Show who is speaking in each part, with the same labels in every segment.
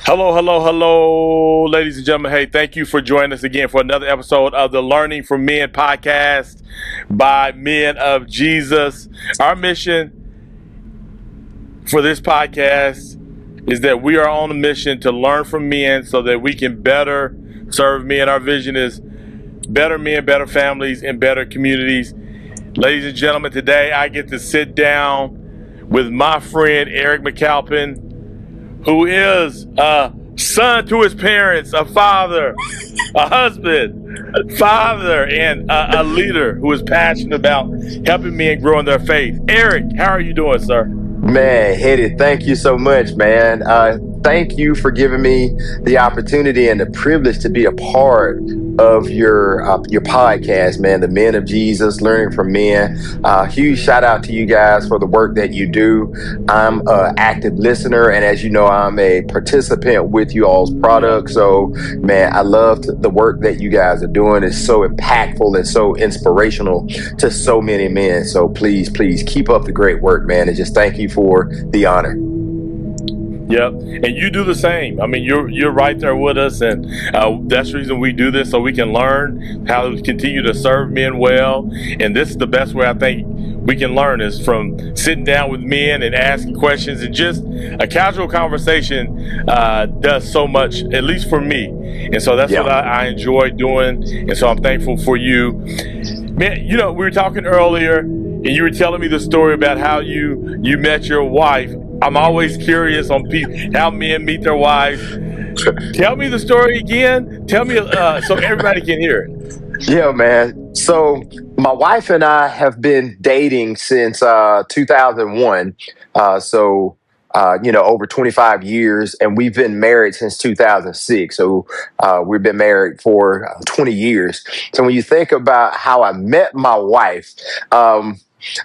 Speaker 1: Hello, hello, hello, ladies and gentlemen. Hey, thank you for joining us again for another episode of the Learning from Men podcast by Men of Jesus. Our mission for this podcast is that we are on a mission to learn from men so that we can better serve men. Our vision is better men, better families, and better communities. Ladies and gentlemen, today I get to sit down with my friend Eric McCalpine, who is a son to his parents, a father, a husband, father, and a leader who is passionate about helping men grow in their faith. Eric, how are you doing, sir?
Speaker 2: Man, Hetty, thank you so much, man. Thank you for giving me the opportunity and the privilege to be a part of your podcast, man. The Men of Jesus, Learning from Men. Huge shout out to you guys for the work that you do. I'm an active listener, and as you know, I'm a participant with you all's product. So, man, I love the work that you guys are doing. It's so impactful and so inspirational to so many men. So please keep up the great work, man, and just thank you for the honor.
Speaker 1: Yep, and you do the same. I mean, you're right there with us, and that's the reason we do this, so we can learn how to continue to serve men well. And this is the best way I think we can learn, is from sitting down with men and asking questions, and just a casual conversation does so much, at least for me. And so that's what I enjoy doing, and so I'm thankful for you. Man, you know, we were talking earlier, and you were telling me the story about how you met your wife. I'm always curious on how men meet their wives. Tell me the story again. Tell me so everybody can hear it.
Speaker 2: Yeah, man. So my wife and I have been dating since 2001. Over 25 years, and we've been married since 2006. So we've been married for 20 years. So when you think about how I met my wife,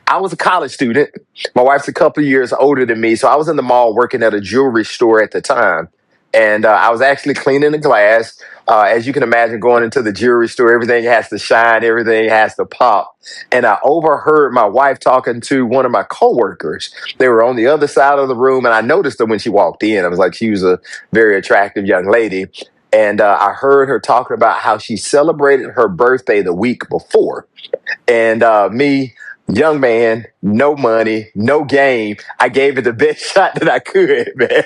Speaker 2: I was a college student. My wife's a couple of years older than me. So I was in the mall working at a jewelry store at the time. And I was actually cleaning the glass. As you can imagine, going into the jewelry store, everything has to shine, everything has to pop. And I overheard my wife talking to one of my coworkers. They were on the other side of the room, and I noticed her when she walked in. I was like, she was a very attractive young lady. And I heard her talking about how she celebrated her birthday the week before. And me, young man, no money, no game, I gave it the best shot that I could, man.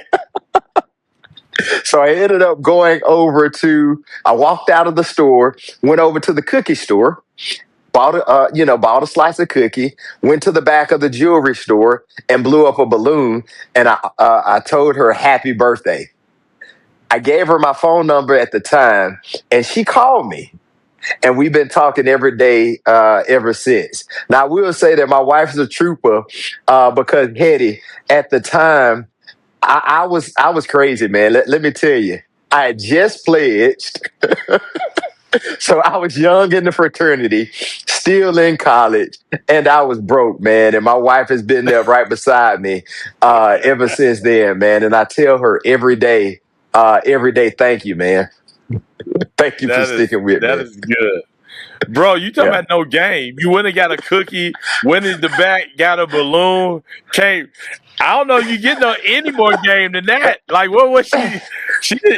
Speaker 2: So I ended up I walked out of the store, went over to the cookie store, bought a slice of cookie, went to the back of the jewelry store and blew up a balloon. And I told her happy birthday. I gave her my phone number at the time, and she called me. And we've been talking every day ever since. Now, I will say that my wife is a trooper because, Hetty, at the time, I was crazy, man. Let me tell you, I had just pledged. So I was young in the fraternity, still in college, and I was broke, man. And my wife has been there right beside me ever since then, man. And I tell her every day, thank you, man. Thank you for sticking with me.
Speaker 1: That is good. Bro, you talking about no game. You went and got a cookie, went in the back, got a balloon, came. I don't know if you get any more game than that. Like, what was she?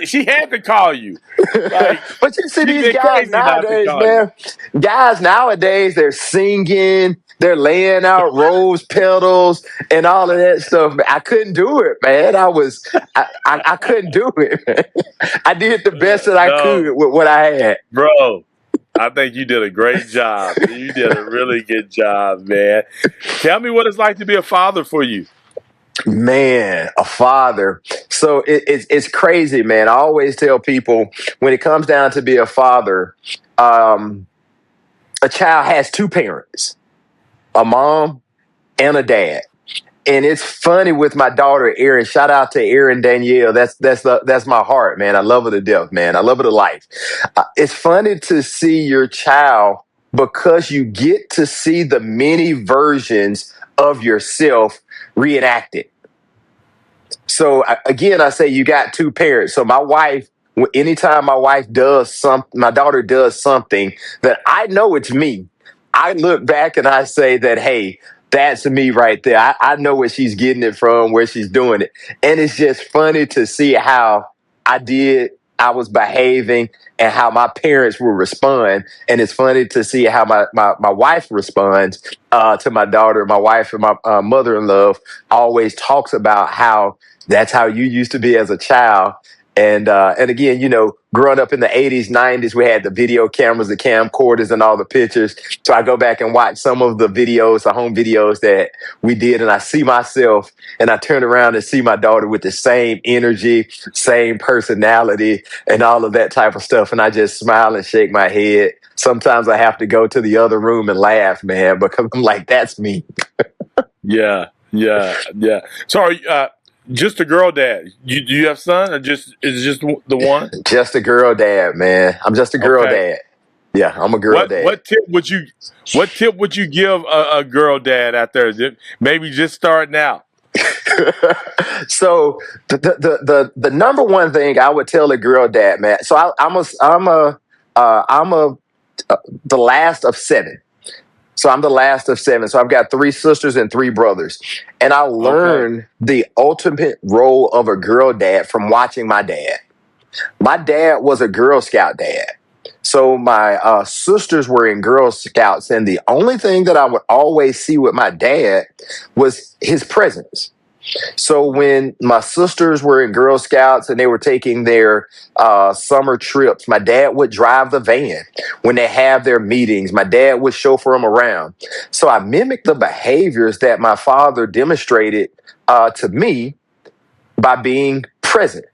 Speaker 1: She had to call you. Like,
Speaker 2: but you see these guys nowadays, man. Guys nowadays, they're singing, they're laying out rose petals and all of that stuff. I couldn't do it, man. I couldn't do it, man. I did the best that I could with what I had.
Speaker 1: Bro, I think you did a great job. You did a really good job, man. Tell me what it's like to be a father for you.
Speaker 2: Man, a father. So it's crazy, man. I always tell people when it comes down to be a father, a child has two parents, a mom and a dad. And it's funny with my daughter, Erin. Shout out to Erin Danielle. That's my heart, man. I love her to death, man. I love her to life. It's funny to see your child because you get to see the many versions of yourself reenacted. So again, I say you got two parents. So my wife, anytime my daughter does something that I know it's me, I look back and I say that, hey, that's me right there. I know where she's getting it from, where she's doing it. And it's just funny to see how I was behaving and how my parents will respond. And it's funny to see how my wife responds to my daughter. My wife and my mother-in-law always talks about how that's how you used to be as a child. And again, growing up in the 80s, 90s, we had the video cameras, the camcorders, and all the pictures. So I go back and watch some of the videos, the home videos that we did, and I see myself, and I turn around and see my daughter with the same energy, same personality, and all of that type of stuff. And I just smile and shake my head. Sometimes I have to go to the other room and laugh, man, because I'm like, that's me.
Speaker 1: Yeah, yeah, yeah. Sorry, just a girl dad. Do you have son, or is it just the one?
Speaker 2: Just a girl dad, man. I'm just a girl
Speaker 1: Okay.
Speaker 2: dad. Yeah, I'm a girl dad.
Speaker 1: What tip would you give a girl dad out there? Maybe just starting out.
Speaker 2: So the number one thing I would tell a girl dad, man. So I'm the last of seven. So I'm the last of seven. So I've got three sisters and three brothers. And I learned the ultimate role of a girl dad from watching my dad. My dad was a Girl Scout dad. So my sisters were in Girl Scouts. And the only thing that I would always see with my dad was his presence. So when my sisters were in Girl Scouts and they were taking their summer trips, my dad would drive the van. When they have their meetings, my dad would chauffeur them around. So I mimicked the behaviors that my father demonstrated to me by being present.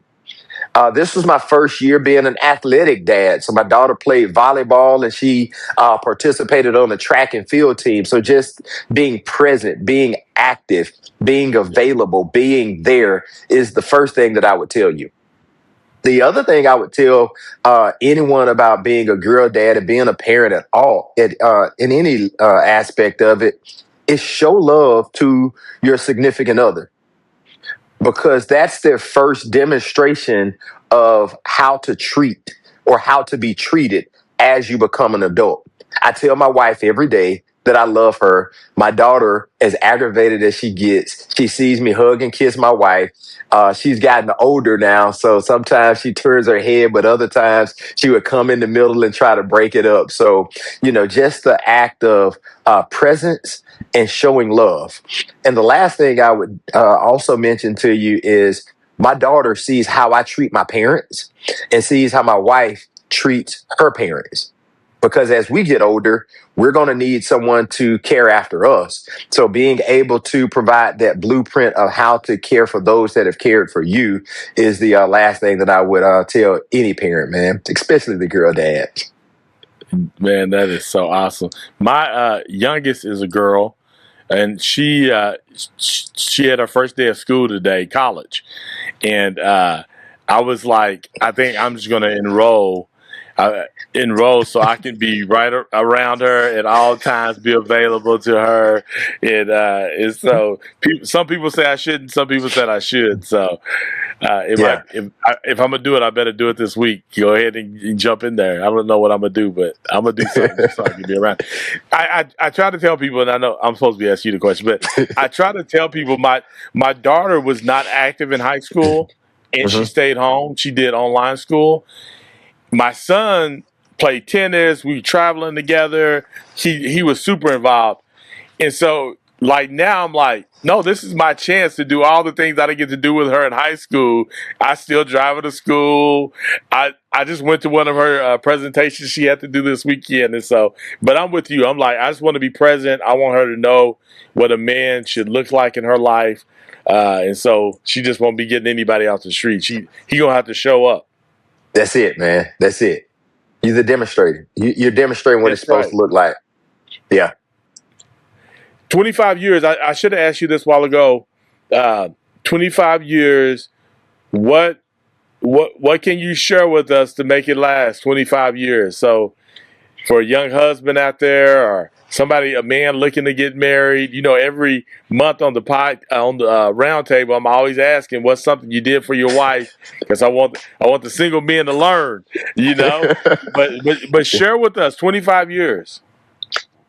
Speaker 2: This was my first year being an athletic dad. So my daughter played volleyball and she participated on the track and field team. So just being present, being active, being available, being there is the first thing that I would tell you. The other thing I would tell anyone about being a girl dad and being a parent at all, in any aspect of it, is show love to your significant other, because that's their first demonstration of how to treat or how to be treated as you become an adult. I tell my wife every day that I love her. My daughter, as aggravated as she gets, she sees me hug and kiss my wife. She's gotten older now, so sometimes she turns her head, but other times she would come in the middle and try to break it up. So, just the act of presence and showing love. And the last thing I would also mention to you is my daughter sees how I treat my parents and sees how my wife treats her parents. Because as we get older, we're going to need someone to care after us. So being able to provide that blueprint of how to care for those that have cared for you is the last thing that I would tell any parent, man, especially the girl dad.
Speaker 1: Man, that is so awesome. My youngest is a girl, and she had her first day of school today, college, and I was like, I think I'm just going to enroll so I can be right around her at all times, be available to her. And so some people say I shouldn't, some people said I should. So if I'm gonna do it, I better do it this week. Go ahead and jump in there. I don't know what I'm gonna do, but I'm gonna do something so I can be around. I try to tell people, and I know I'm supposed to be asking you the question, but I try to tell people my daughter was not active in high school, and she stayed home. She did online school. My son played tennis. We were traveling together. He was super involved. And so, like, now I'm like, no, this is my chance to do all the things I didn't get to do with her in high school. I still drive her to school. I just went to one of her presentations she had to do this weekend. And so, but I'm with you. I'm like, I just want to be present. I want her to know what a man should look like in her life. And so she just won't be getting anybody off the street. He going to have to show up.
Speaker 2: That's it, man. That's it. You're the demonstrator. You're demonstrating what it's supposed to look like. Yeah.
Speaker 1: 25 years. I should have asked you this a while ago. 25 years. What can you share with us to make it last 25 years? So for a young husband out there, or a man looking to get married, every month on the round table, I'm always asking what's something you did for your wife, because I want the single men to learn, but share with us 25 years.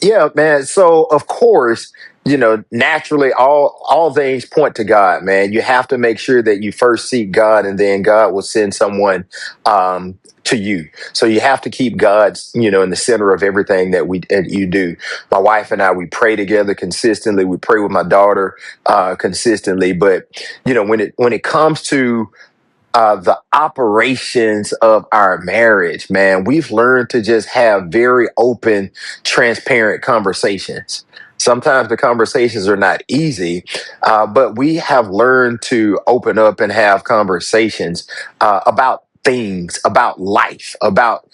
Speaker 2: Yeah, man. So of course, naturally all things point to God, man. You have to make sure that you first seek God, and then God will send someone to you. So you have to keep God's, in the center of everything that you do. My wife and I, we pray together consistently. We pray with my daughter consistently. But when it comes to the operations of our marriage, man, we've learned to just have very open, transparent conversations. Sometimes the conversations are not easy, but we have learned to open up and have conversations about things, about life, about,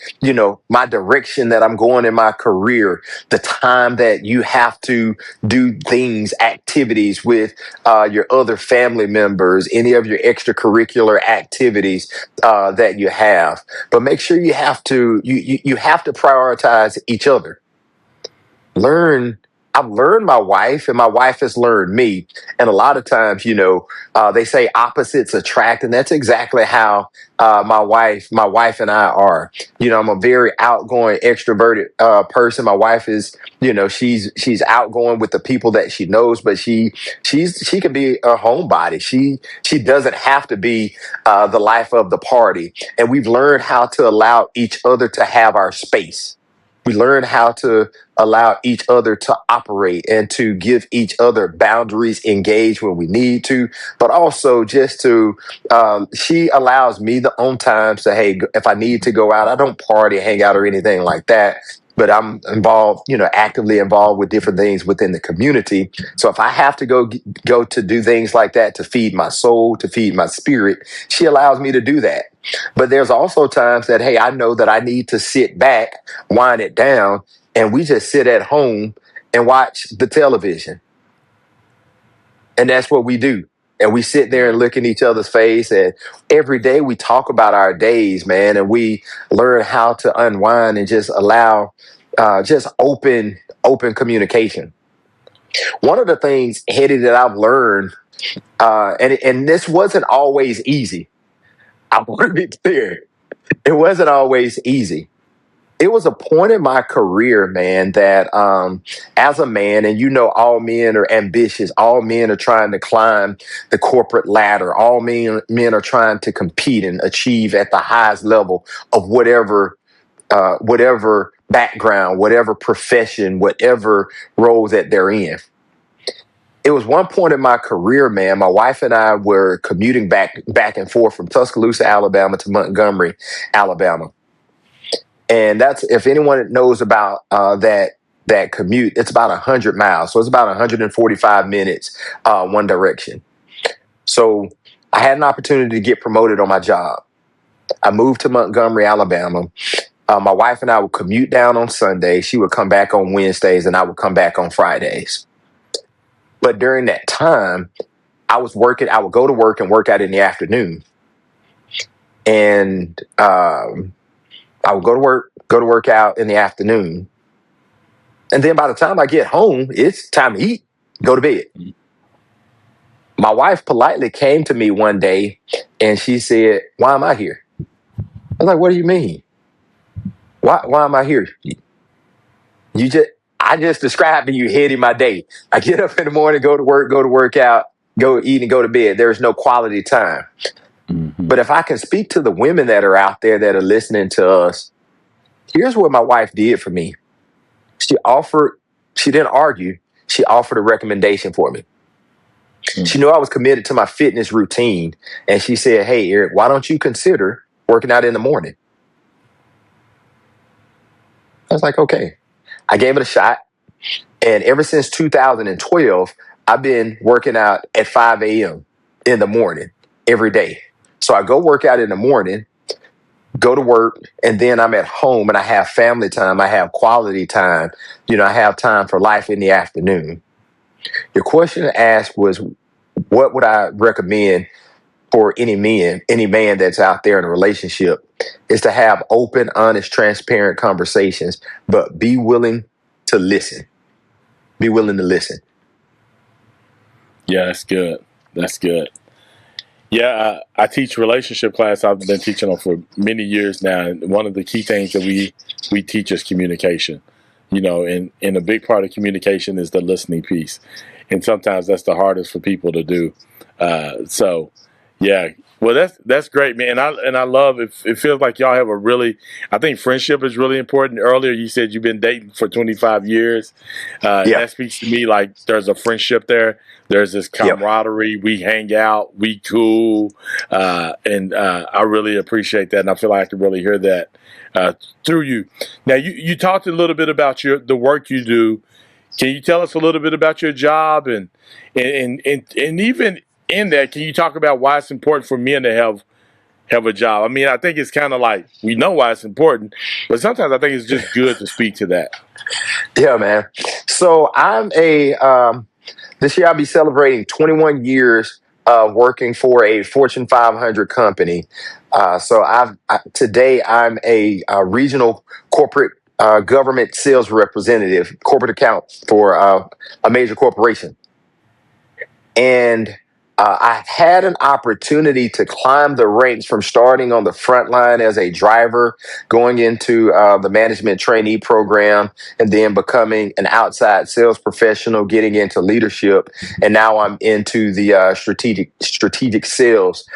Speaker 2: my direction that I'm going in my career, the time that you have to do things, activities with your other family members, any of your extracurricular activities that you have. But make sure you have to prioritize each other. I've learned my wife, and my wife has learned me. And a lot of times, they say opposites attract, and that's exactly how my wife and I are. I'm a very outgoing, extroverted person. My wife is, she's outgoing with the people that she knows, but she can be a homebody. She doesn't have to be the life of the party. And we've learned how to allow each other to have our space. We learn how to allow each other to operate and to give each other boundaries, engage when we need to, but also just to, she allows me the own time to, hey, if I need to go out, I don't party, hang out, or anything like that. But I'm involved, actively involved with different things within the community. So if I have to go to do things like that to feed my soul, to feed my spirit, she allows me to do that. But there's also times that, hey, I know that I need to sit back, wind it down, and we just sit at home and watch the television. And that's what we do. And we sit there and look in each other's face. And every day we talk about our days, man. And we learn how to unwind and just allow just open communication. One of the things, Hetty, that I've learned, and this wasn't always easy. I want to be clear. It wasn't always easy. It was a point in my career, man, that as a man, and all men are ambitious, all men are trying to climb the corporate ladder, all men are trying to compete and achieve at the highest level of whatever background, whatever profession, whatever role that they're in. It was one point in my career, man. My wife and I were commuting back and forth from Tuscaloosa, Alabama to Montgomery, Alabama. And that's, if anyone knows about that commute, it's about 100 miles. So it's about 145 minutes one direction. So I had an opportunity to get promoted on my job. I moved to Montgomery, Alabama. My wife and I would commute down on Sundays. She would come back on Wednesdays, and I would come back on Fridays. But during that time, I was working. I would go to work and work out in the afternoon. And I would go to work out in the afternoon. And then by the time I get home, it's time to eat, go to bed. My wife politely came to me one day and she said, "Why am I here?" I was like, "What do you mean? Why am I here? I just described to you heading my day. I get up in the morning, go to work out, go eat, and go to bed. There's no quality time." Mm-hmm. But if I can speak to the women that are out there that are listening to us, here's what my wife did for me. She didn't argue. She offered a recommendation for me. Mm-hmm. She knew I was committed to my fitness routine. And she said, "Hey, Eric, why don't you consider working out in the morning?" I was like, okay. I gave it a shot. And ever since 2012, I've been working out at 5 a.m. in the morning every day. So I go work out in the morning, go to work, and then I'm at home and I have family time. I have quality time. I have time for life in the afternoon. Your question asked was, what would I recommend for any man that's out there in a relationship, is to have open, honest, transparent conversations, but be willing to listen. Be willing to listen.
Speaker 1: Yeah, that's good. That's good. Yeah, I teach relationship class. I've been teaching them for many years now. And one of the key things that we teach is communication. And a big part of communication is the listening piece. And sometimes that's the hardest for people to do. So, yeah. Well, that's great, man. And I love it. It feels like y'all have I think friendship is really important. Earlier, you said you've been dating for 25 years. And
Speaker 2: Yeah.
Speaker 1: that speaks to me like there's a friendship there. There's this
Speaker 2: Yep.
Speaker 1: camaraderie. We hang out. We cool. And I really appreciate that. And I feel like I can really hear that through you. Now, you talked a little bit about the work you do. Can you tell us a little bit about your job and even in that, can you talk about why it's important for men to have a job? I mean, I think it's kind of like we know why it's important, but sometimes I think it's just good to speak to that.
Speaker 2: Yeah, man. So this year I'll be celebrating 21 years working for a Fortune 500 company. Today I'm a regional corporate government sales representative, corporate account for a major corporation. And I've had an opportunity to climb the ranks from starting on the front line as a driver, going into the management trainee program, and then becoming an outside sales professional, getting into leadership, and now I'm into the strategic sales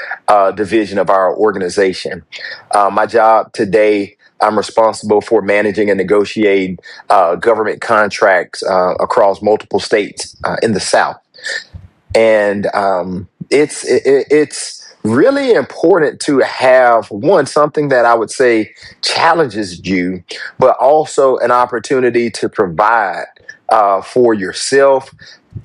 Speaker 2: division of our organization. My job today. I'm responsible for managing and negotiating government contracts across multiple states in the South. And it's really important to have something that I would say challenges you, but also an opportunity to provide for yourself,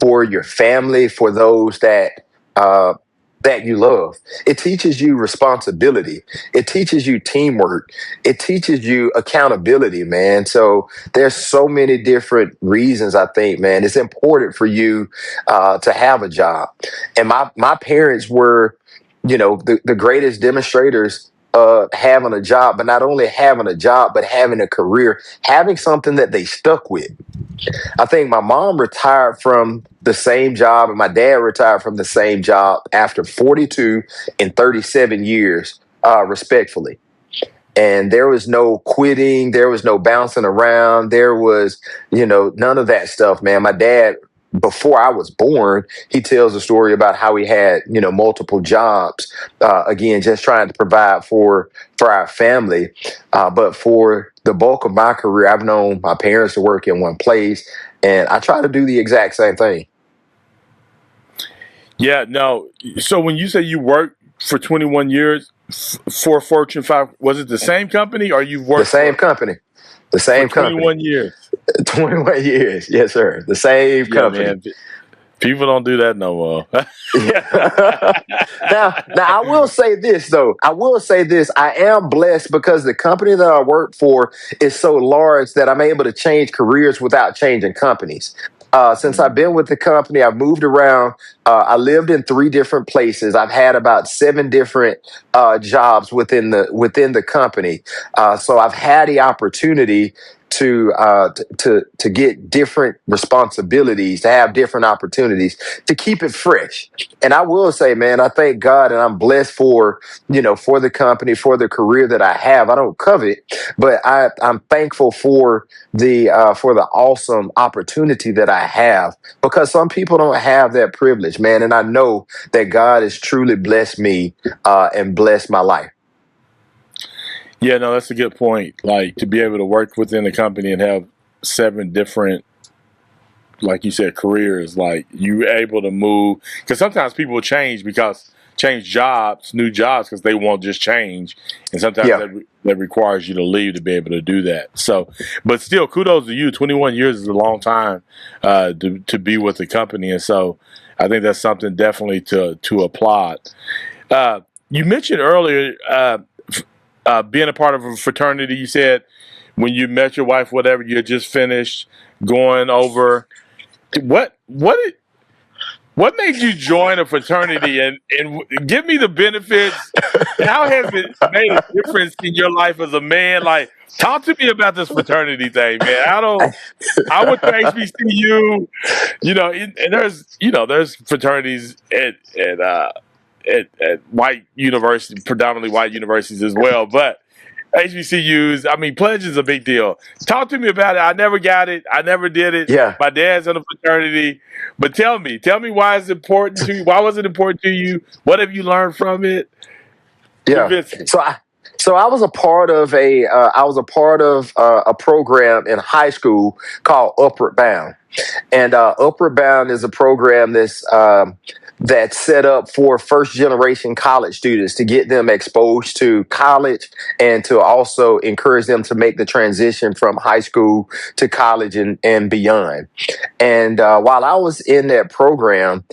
Speaker 2: for your family, for those uh, that you love. It teaches you responsibility. It teaches you teamwork. It teaches you accountability, man. So there's so many different reasons I think, man, it's important for you to have a job. And my parents were, the greatest demonstrators having a job, but not only having a job, but having a career, having something that they stuck with. I think my mom retired from the same job and my dad retired from the same job after 42 and 37 years, respectfully. And there was no quitting. There was no bouncing around. There was, none of that stuff, man. My dad, before I was born, he tells a story about how he had, multiple jobs. Again, just trying to provide for our family. But for the bulk of my career, I've known my parents to work in one place, and I try to do the exact same thing.
Speaker 1: Yeah, no. So when you say you worked for 21 years for Fortune 5, was it the same company or you've
Speaker 2: The
Speaker 1: worked
Speaker 2: same company. The
Speaker 1: for
Speaker 2: same company.
Speaker 1: 21 years?
Speaker 2: 21 years. Yes, sir. The same
Speaker 1: Yeah,
Speaker 2: company.
Speaker 1: man. People don't do that no more.
Speaker 2: Now, I will say this, though. I will say this. I am blessed because the company that I work for is so large that I'm able to change careers without changing companies. Since I've been with the company, I've moved around. I lived in 3 different places. I've had about 7 different jobs within the company. So I've had the opportunity to get different responsibilities, to have different opportunities, to keep it fresh. And I will say, man, I thank God and I'm blessed for the company, for the career that I have. I don't covet, but I'm thankful for the awesome opportunity that I have because some people don't have that privilege, man. And I know that God has truly blessed me and blessed my life.
Speaker 1: Yeah, no, that's a good point. Like to be able to work within a company and have 7 different, like you said, careers, like you able to move. Because sometimes people change jobs, new jobs, because they won't just change. And sometimes
Speaker 2: Yeah.
Speaker 1: that requires you to leave to be able to do that. So, but still, kudos to you. 21 years is a long time to be with the company. And so I think that's something definitely to applaud. You mentioned earlier being a part of a fraternity. You said when you met your wife, whatever, you had just finished going over. What made you join a fraternity and give me the benefits? How has it made a difference in your life as a man? Like, talk to me about this fraternity thing, man. I went to HBCU, and there's fraternities at white universities, predominantly white universities as well. But HBCUs. I mean, pledge is a big deal. Talk to me about it. I never got it. I never did it.
Speaker 2: Yeah.
Speaker 1: My dad's in a fraternity. But tell me why it's important to you. Why was it important to you? What have you learned from it?
Speaker 2: Yeah.
Speaker 1: Convince me.
Speaker 2: So I was a part of a program in high school called Upward Bound. And Upward Bound is a program that's set up for first generation college students to get them exposed to college and to also encourage them to make the transition from high school to college and beyond. And while I was in that program,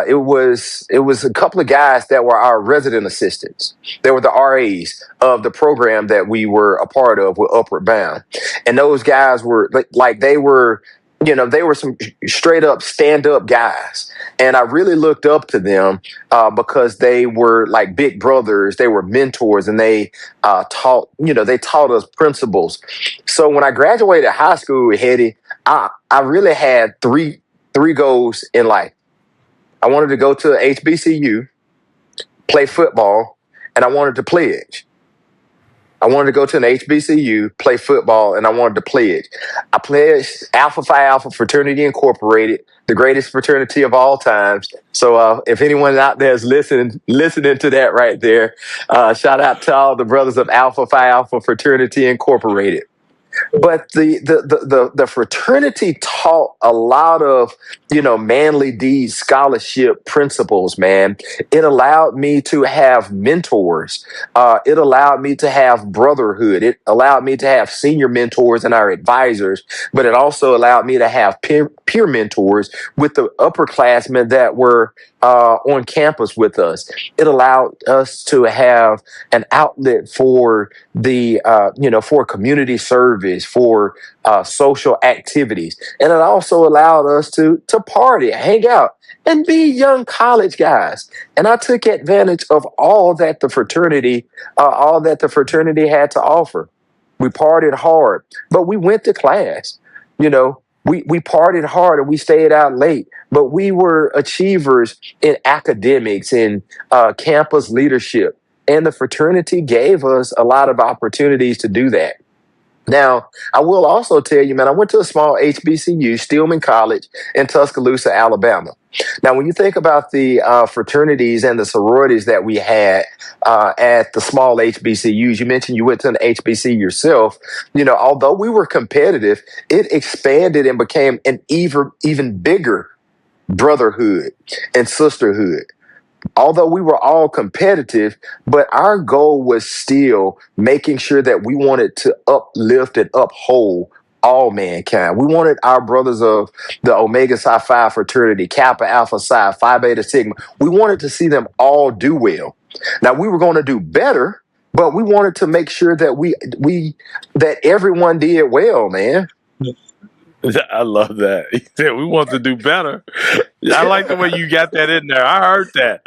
Speaker 2: it was a couple of guys that were our resident assistants. They were the RAs of the program that we were a part of with Upward Bound, and those guys were like they were. They were some straight up stand up guys. And I really looked up to them because they were like big brothers. They were mentors and they taught us principles. So when I graduated high school, Hetty, I really had three goals in life. I wanted to go to HBCU, play football, and I wanted to pledge. I wanted to go to an HBCU, play football, and I wanted to pledge. I pledged Alpha Phi Alpha Fraternity Incorporated, the greatest fraternity of all times. So if anyone out there is listening to that right there, shout out to all the brothers of Alpha Phi Alpha Fraternity Incorporated. But the fraternity taught a lot of manly deeds scholarship principles. Man, it allowed me to have mentors. It allowed me to have brotherhood. It allowed me to have senior mentors and our advisors. But it also allowed me to have peer mentors with the upperclassmen that were on campus with us. It allowed us to have an outlet for for community service, for social activities, and it also allowed us to party, hang out, and be young college guys. And I took advantage of all that the fraternity had to offer. We partied hard, but we went to class. We partied hard and we stayed out late, but we were achievers in academics and campus leadership. And the fraternity gave us a lot of opportunities to do that. Now, I will also tell you, man, I went to a small HBCU, Stillman College in Tuscaloosa, Alabama. Now, when you think about the fraternities and the sororities that we had at the small HBCUs, you mentioned you went to an HBC yourself. Although we were competitive, it expanded and became an even bigger brotherhood and sisterhood. Although we were all competitive, but our goal was still making sure that we wanted to uplift and uphold all mankind. We wanted our brothers of the Omega Psi Phi fraternity, Kappa Alpha Psi, Phi Beta Sigma. We wanted to see them all do well. Now we were going to do better, but we wanted to make sure that that everyone did well, man.
Speaker 1: I love that. He said we want to do better. I like the way you got that in there. I heard that.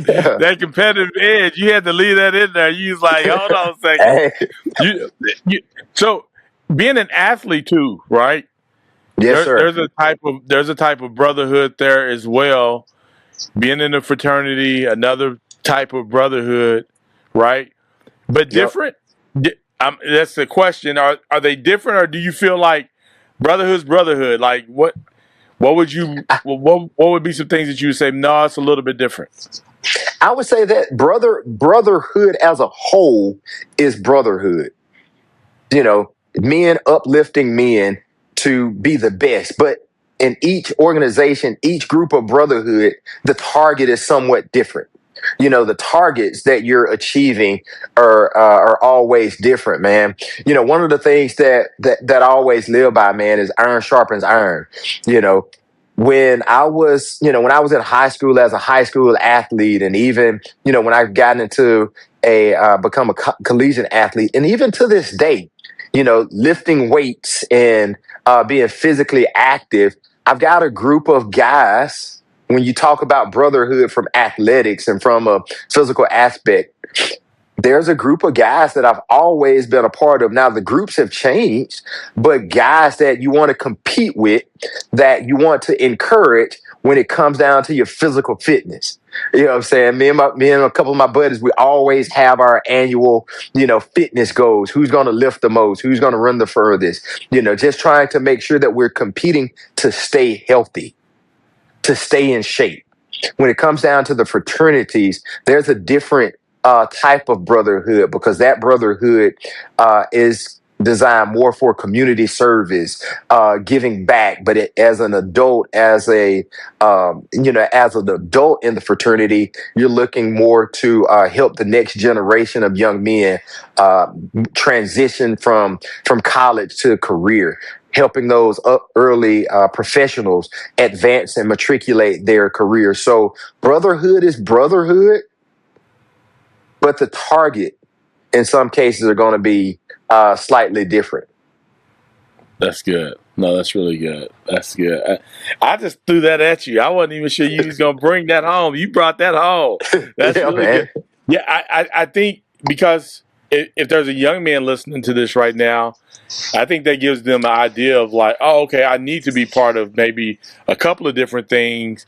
Speaker 2: Yeah.
Speaker 1: That competitive edge. You had to leave that in there. You was like, hold on a second.
Speaker 2: Hey.
Speaker 1: So being an athlete too, right?
Speaker 2: Yes, sir.
Speaker 1: There's a type of brotherhood there as well. Being in a fraternity, another type of brotherhood, right? But
Speaker 2: Yep.
Speaker 1: different. That's the question. Are they different, or do you feel like brotherhood's brotherhood? Like what would be some things that you would say? No, it's a little bit different.
Speaker 2: I would say that brotherhood as a whole is brotherhood. Men uplifting men to be the best, but in each organization, each group of brotherhood, the target is somewhat different. The targets that you're achieving are always different, man. One of the things that I always live by, man, is iron sharpens iron. When I was in high school as a high school athlete, and even when I've gotten into become a collegiate athlete, and even to this day, lifting weights and being physically active, I've got a group of guys. When you talk about brotherhood from athletics and from a physical aspect, there's a group of guys that I've always been a part of. Now, the groups have changed, but guys that you want to compete with, that you want to encourage, when it comes down to your physical fitness. You know what I'm saying? Me and a couple of my buddies, we always have our annual, fitness goals. Who's going to lift the most? Who's going to run the furthest? Just trying to make sure that we're competing to stay healthy, to stay in shape. When it comes down to the fraternities, there's a different type of brotherhood, because that brotherhood is designed more for community service, giving back. But as an adult, as an adult in the fraternity, you're looking more to help the next generation of young men transition from college to career, helping those early professionals advance and matriculate their career. So brotherhood is brotherhood, but the target in some cases are going to be slightly different.
Speaker 1: That's good. No, that's really good. That's good. I just threw that at you. I wasn't even sure you was going to bring that home. You brought that home. That's really
Speaker 2: man.
Speaker 1: good. Yeah, I think because if there's a young man listening to this right now, I think that gives them an idea of like, oh, okay, I need to be part of maybe a couple of different things,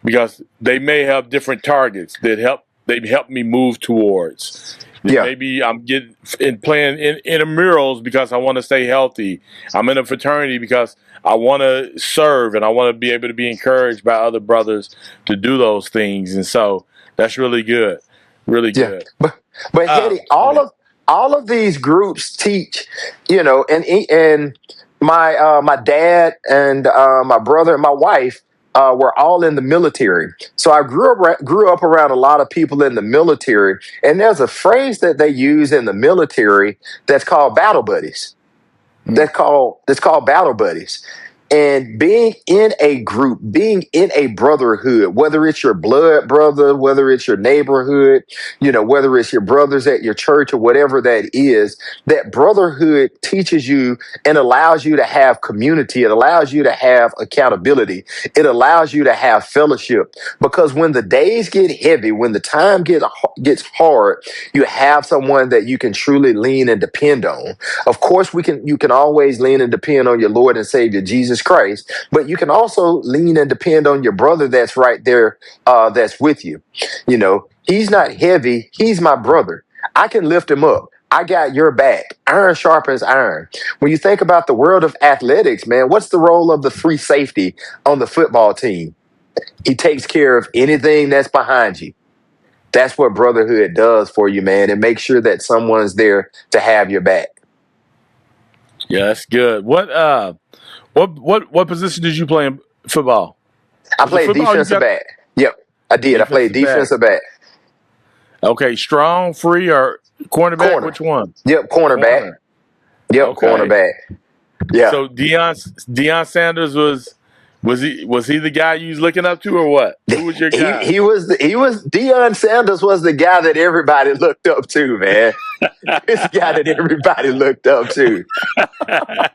Speaker 1: because they may have different targets that help me move towards.
Speaker 2: Yeah.
Speaker 1: Maybe I'm playing in intramurals because I want to stay healthy. I'm in a fraternity because I want to serve and I want to be able to be encouraged by other brothers to do those things. And so that's really good. Really good.
Speaker 2: But Hetty, all of these groups teach, and my dad and my brother and my wife were all in the military. So I grew up around a lot of people in the military, and there's a phrase that they use in the military that's called battle buddies. That's called battle buddies. And being in a group, being in a brotherhood, whether it's your blood brother, whether it's your neighborhood, whether it's your brothers at your church or whatever that is, that brotherhood teaches you and allows you to have community. It allows you to have accountability. It allows you to have fellowship. Because when the days get heavy, when the time gets hard, you have someone that you can truly lean and depend on. Of course, you can always lean and depend on your Lord and Savior, Jesus Christ, but you can also lean and depend on your brother that's right there, that's with you. He's not heavy. He's my brother. I can lift him up. I got your back. Iron sharpens iron. When you think about the world of athletics, man, what's the role of the free safety on the football team? He takes care of anything that's behind you. That's what brotherhood does for you, man. And make sure that someone's there to have your back.
Speaker 1: Yeah, that's good. What position did you play in football?
Speaker 2: I played defensive back. Yep, I did. I played defensive back.
Speaker 1: Okay, strong, free, or cornerback?
Speaker 2: Corner.
Speaker 1: Which one?
Speaker 2: Yep, cornerback. Yep, okay. Cornerback. Yeah.
Speaker 1: So Deion Sanders was he the guy you was looking up to, or what? Who was your guy?
Speaker 2: He was Deion Sanders was the guy that everybody looked up to, man. This guy that everybody looked up to. You know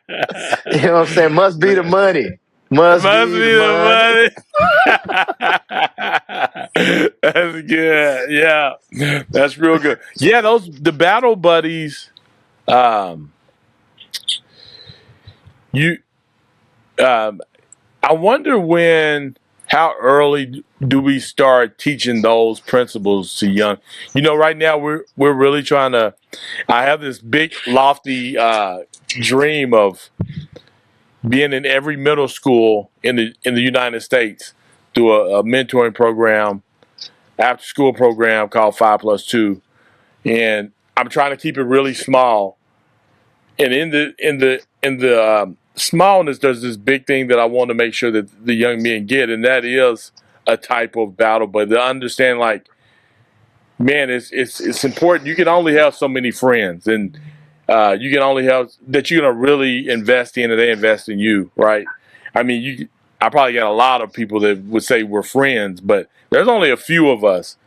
Speaker 2: what I'm saying? Must be the money. Must be the
Speaker 1: money. That's good. Yeah. That's real good. Yeah, the battle buddies, I wonder how early do we start teaching those principles to young? Right now we're really trying to. I have this big lofty dream of being in every middle school in the United States through a mentoring program, after school program called 5+2, and I'm trying to keep it really small. And in the smallness, there's this big thing that I want to make sure that the young men get, and that is a type of battle. But to understand, like, man, it's important. You can only have so many friends, and you can only have that you're gonna really invest in, and they invest in you, right? I mean, I probably got a lot of people that would say we're friends, but there's only a few of us.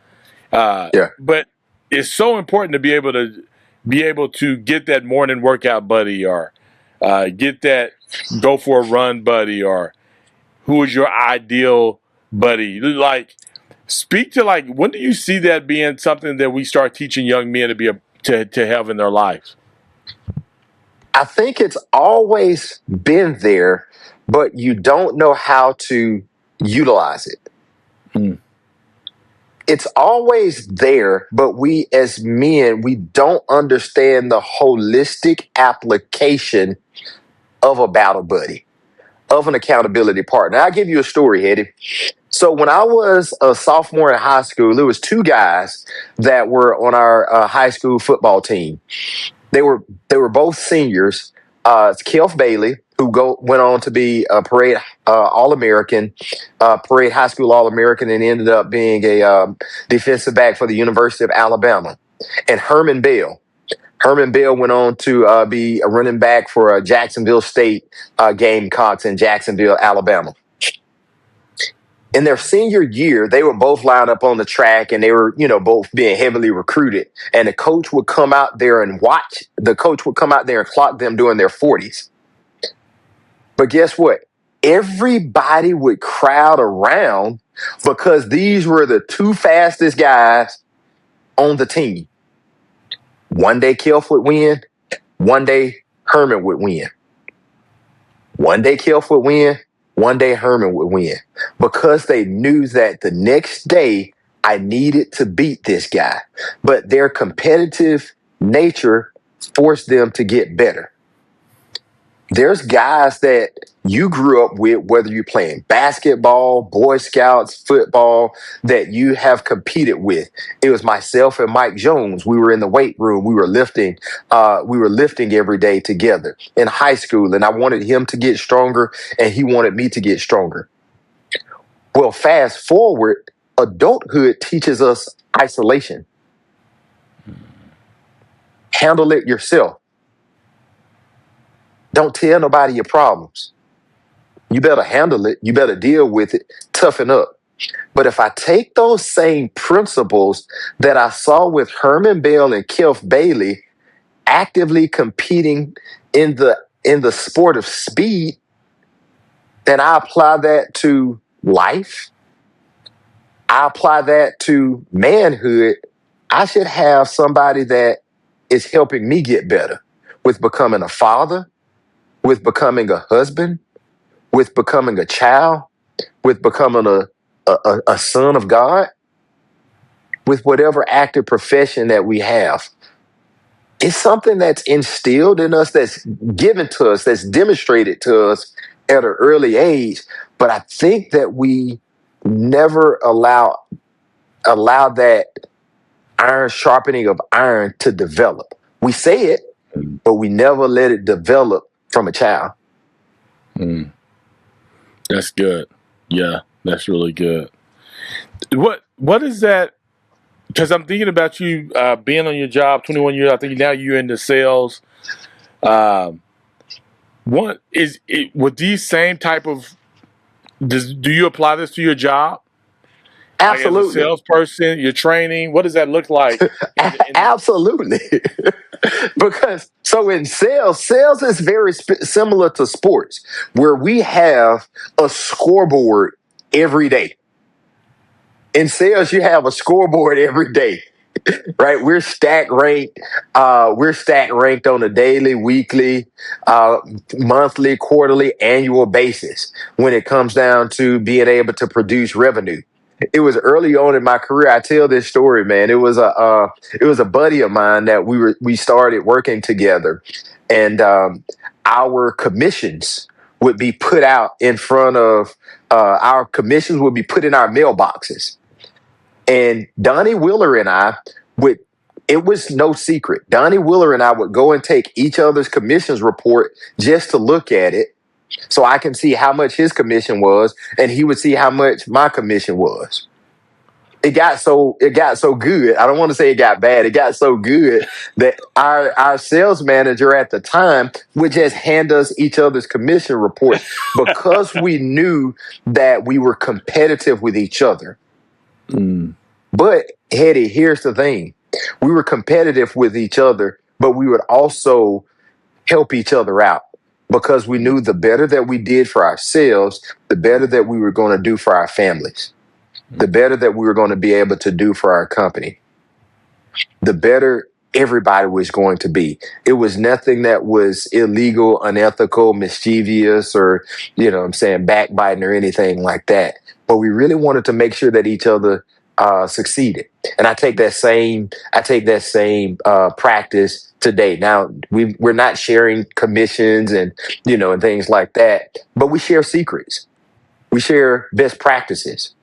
Speaker 1: But it's so important to be able to get that morning workout buddy, or get that go for a run buddy, or who is your ideal buddy. Like, speak to, like, when do you see that being something that we start teaching young men to have in their lives?
Speaker 2: I think it's always been there, but you don't know how to utilize it.
Speaker 1: Mm.
Speaker 2: It's always there, but we as men, we don't understand the holistic application of a battle buddy, of an accountability partner. I'll give you a story, Eddie. So when I was a sophomore in high school, there was two guys that were on our high school football team. They were both seniors. Kelf Bailey, who went on to be a parade All American, parade high school All American, and ended up being a defensive back for the University of Alabama, and Herman Bell. Herman Bell went on to be a running back for Jacksonville State Gamecocks in Jacksonville, Alabama. In their senior year, they were both lined up on the track, and they were, both being heavily recruited. And the coach would come out there and watch. The coach would come out there and clock them during their 40s. But guess what? Everybody would crowd around because these were the two fastest guys on the team. One day Kelf would win. One day Herman would win. One day Kelf would win. One day Herman would win, because they knew that the next day I needed to beat this guy. But their competitive nature forced them to get better. There's guys that you grew up with, whether you're playing basketball, Boy Scouts, football, that you have competed with. It was myself and Mike Jones. We were in the weight room. We were lifting. Every day together in high school, and I wanted him to get stronger, and he wanted me to get stronger. Well, fast forward, adulthood teaches us isolation. Handle it yourself. Don't tell nobody your problems. You better handle it. You better deal with it. Toughen up. But if I take those same principles that I saw with Herman Bell and Kelf Bailey actively competing in the sport of speed, then I apply that to life. I apply that to manhood. I should have somebody that is helping me get better with becoming a father, with becoming a husband, with becoming a child, with becoming a son of God, with whatever active profession that we have. It's something that's instilled in us, that's given to us, that's demonstrated to us at an early age. But I think that we never allow that iron sharpening of iron to develop. We say it, but we never let it develop from a child.
Speaker 1: That's good. Yeah, that's really good. What is that? Because I'm thinking about you being on your job 21 years. I think now you're into sales. What is it with these same type of? Do you apply this to your job?
Speaker 2: Absolutely.
Speaker 1: Like as a salesperson, your training. What does that look like?
Speaker 2: Absolutely. Because so in sales is very similar to sports, where we have a scoreboard every day. In sales, you have a scoreboard every day, right? We're stack ranked. We're stack ranked on a daily, weekly, monthly, quarterly, annual basis when it comes down to being able to produce revenue. It was early on in my career. I tell this story, man. It was a buddy of mine that we started working together, and our commissions would be put out in front of our commissions would be put in our mailboxes. And Donnie Wheeler and I would, it was no secret. Donnie Wheeler and I would go and take each other's commissions report just to look at it, so I can see how much his commission was, and he would see how much my commission was. It got so good. I don't want to say it got bad. It got so good that our sales manager at the time would just hand us each other's commission reports because we knew that we were competitive with each other. But Hetty, here's the thing. We were competitive with each other, but we would also help each other out, because we knew the better that we did for ourselves, the better that we were going to do for our families, the better that we were going to be able to do for our company, the better everybody was going to be. It was nothing that was illegal, unethical, mischievous, or, what I'm saying, backbiting or anything like that. But we really wanted to make sure that each other succeeded. And I take that same practice today. Now we're not sharing commissions and and things like that, but we share secrets. We share best practices.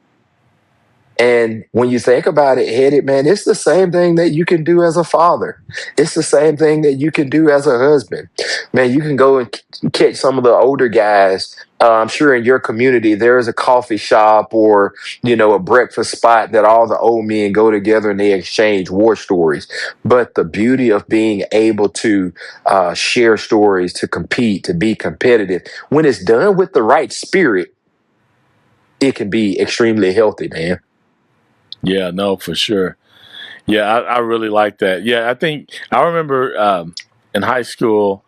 Speaker 2: And when you think about it, Headed, man, it's the same thing that you can do as a father. It's the same thing that you can do as a husband. Man, you can go and catch some of the older guys. I'm sure in your community, there is a coffee shop or, a breakfast spot that all the old men go together and they exchange war stories. But the beauty of being able to share stories, to compete, to be competitive, when it's done with the right spirit, it can be extremely healthy, man.
Speaker 1: Yeah, no, for sure. Yeah, I really like that. Yeah, I remember in high school,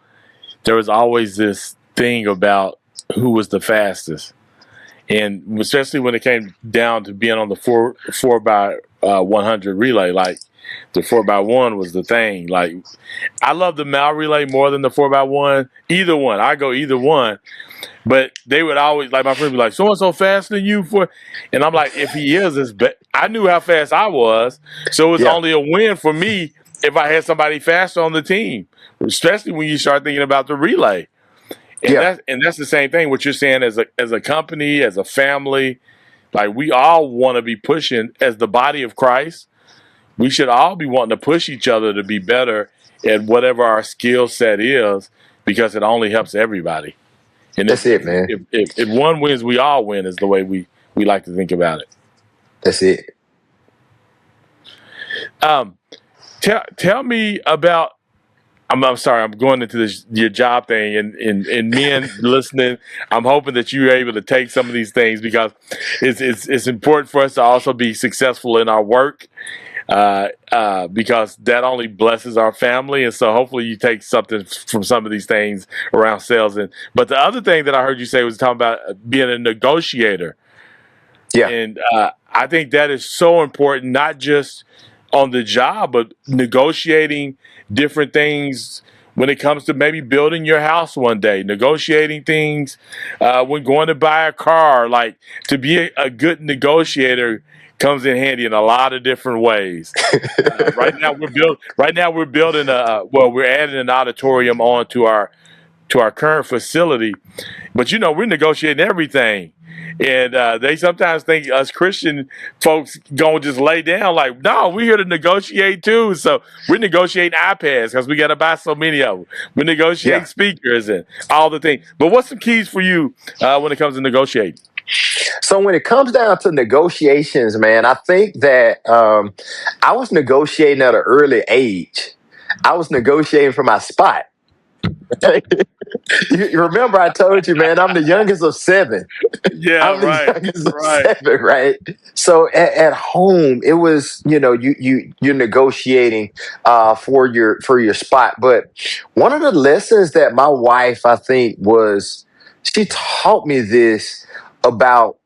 Speaker 1: there was always this thing about who was the fastest. And especially when it came down to being on the four by 100 relay, like the 4x1 was the thing. Like, I love the mile relay more than the 4x1. Either one, I go either one. But they would always, like, my friend would be like, so and so faster than you for, and I'm like, if he is, I knew how fast I was, so it was
Speaker 2: Yeah,
Speaker 1: only a win for me if I had somebody faster on the team. Especially when you start thinking about the relay. And
Speaker 2: yeah,
Speaker 1: that's the same thing. What you're saying as a company, as a family, like we all want to be pushing as the body of Christ. We should all be wanting to push each other to be better at whatever our skill set is, because it only helps everybody. And
Speaker 2: that's it, man.
Speaker 1: if one wins, we all win is the way we like to think about it.
Speaker 2: That's it.
Speaker 1: Tell me about. I'm sorry. I'm going into your job thing, and men listening. I'm hoping that you're able to take some of these things, because it's important for us to also be successful in our work, because that only blesses our family. And so hopefully you take something from some of these things around sales. But the other thing that I heard you say was talking about being a negotiator.
Speaker 2: Yeah.
Speaker 1: And I think that is so important, not just on the job, but negotiating different things when it comes to maybe building your house one day, negotiating things when going to buy a car. Like, to be a good negotiator comes in handy in a lot of different ways. Right now we're building we're adding an auditorium on to our current facility, but we're negotiating everything. And they sometimes think us Christian folks gonna just lay down. Like, no, we're here to negotiate too. So we're negotiating iPads because we got to buy so many of them. We're negotiating speakers and all the things. But what's some keys for you when it comes to negotiating?
Speaker 2: So when it comes down to negotiations, man, I think that I was negotiating at an early age. I was negotiating for my spot. You remember I told you, man, I'm the youngest of seven.
Speaker 1: Yeah,
Speaker 2: I'm the
Speaker 1: right,
Speaker 2: youngest of
Speaker 1: right.
Speaker 2: seven, right? So at home, it was, you're negotiating for your spot. But one of the lessons that my wife, I think, she taught me this about.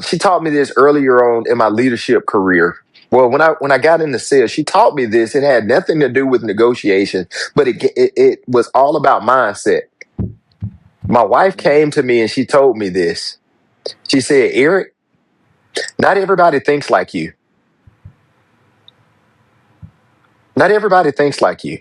Speaker 2: She taught me this earlier on in my leadership career. Well, when I got into sales, she taught me this. It had nothing to do with negotiation, but it was all about mindset. My wife came to me and she told me this. She said, Eric, not everybody thinks like you. Not everybody thinks like you.